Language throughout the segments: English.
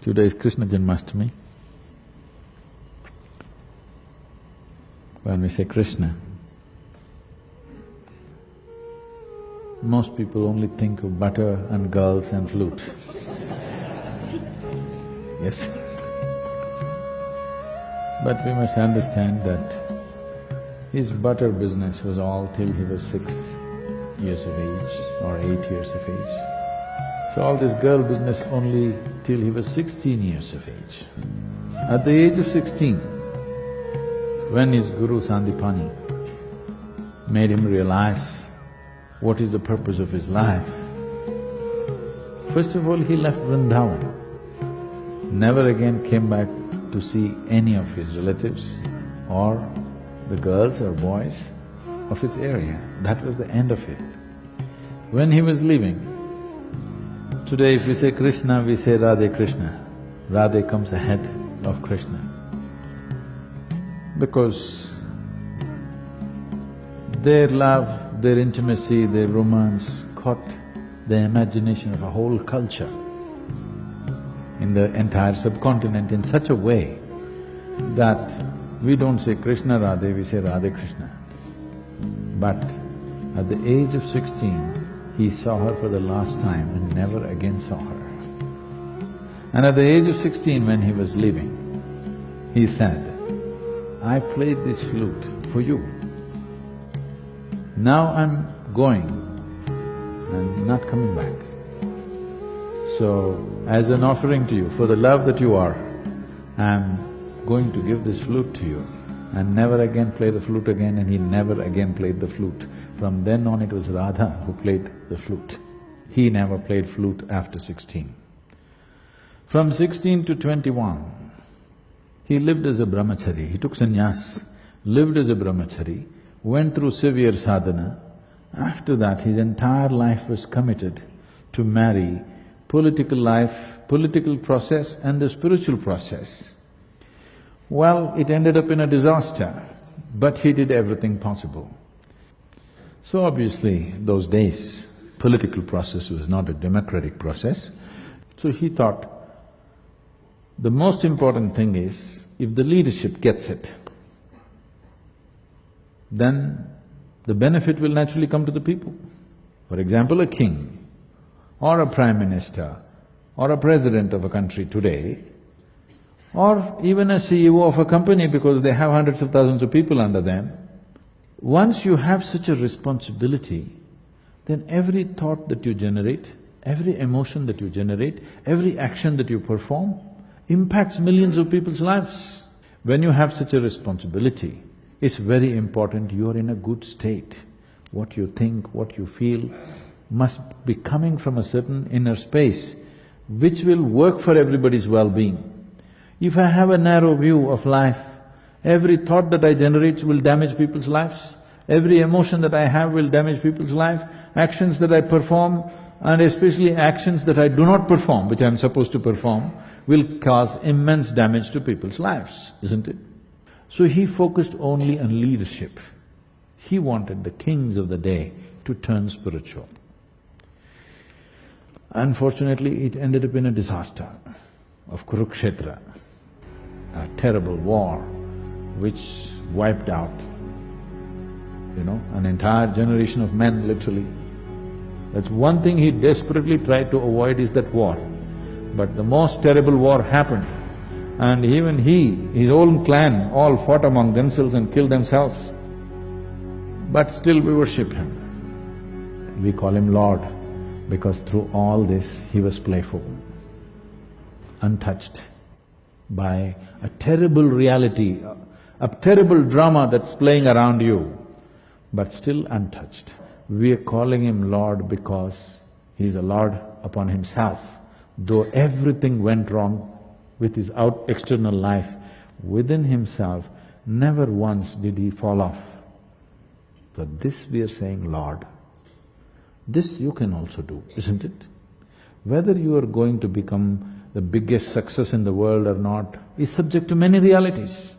Today is Krishna Janmashtami. When we say Krishna, most people only think of butter and girls and flute. Yes. But we must understand that his butter business was all till he was 6 years of age or 8 years of age. So all this girl business only till he was 16 years of age. At the age of 16, when his guru Sandipani made him realize what is the purpose of his life, first of all he left Vrindavan, never again came back to see any of his relatives or the girls or boys of his area. That was the end of it. When he was leaving, today if we say Krishna, we say Radhe Krishna. Radhe comes ahead of Krishna. Because their love, their intimacy, their romance caught the imagination of a whole culture in the entire subcontinent in such a way that we don't say Krishna Radhe, we say Radhe Krishna. But at the age of 16, he saw her for the last time and never again saw her. And at the age of 16, when he was leaving, he said, I played this flute for you. Now I'm going and not coming back. So, as an offering to you, for the love that you are, I'm going to give this flute to you and never again play the flute again. And he never again played the flute. From then on it was Radha who played the flute. He never played flute after 16. From 16 to 21, he lived as a brahmachari. He took sannyas, lived as a brahmachari, went through severe sadhana. After that, his entire life was committed to marry political life, political process and the spiritual process. Well, it ended up in a disaster, but he did everything possible. So obviously, those days, political process was not a democratic process. So he thought, the most important thing is, if the leadership gets it, then the benefit will naturally come to the people. For example, a king or a prime minister or a president of a country today, or even a CEO of a company because they have hundreds of thousands of people under them, once you have such a responsibility, then every thought that you generate, every emotion that you generate, every action that you perform impacts millions of people's lives. When you have such a responsibility, it's very important you're in a good state. What you think, what you feel must be coming from a certain inner space which will work for everybody's well-being. If I have a narrow view of life, every thought that I generate will damage people's lives, every emotion that I have will damage people's life, actions that I perform and especially actions that I do not perform, which I'm supposed to perform, will cause immense damage to people's lives, isn't it? So he focused only on leadership. He wanted the kings of the day to turn spiritual. Unfortunately, it ended up in a disaster of Kurukshetra, a terrible war which wiped out, an entire generation of men, literally. That's one thing he desperately tried to avoid is that war. But the most terrible war happened, and even he, his own clan, all fought among themselves and killed themselves. But still we worship him. We call him Lord, because through all this he was playful, untouched by a terrible reality, a terrible drama that's playing around you, but still untouched. We are calling him Lord because he's a Lord upon himself. Though everything went wrong with his external life, within himself, never once did he fall off. So this we are saying Lord. This you can also do, isn't it? Whether you are going to become the biggest success in the world or not is subject to many realities.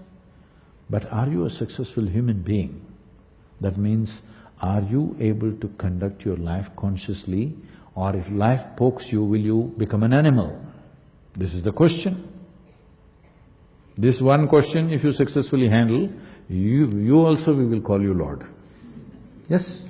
But are you a successful human being? That means, are you able to conduct your life consciously, or if life pokes you, will you become an animal? This is the question. This one question, if you successfully handle, you also we will call you Lord. Yes?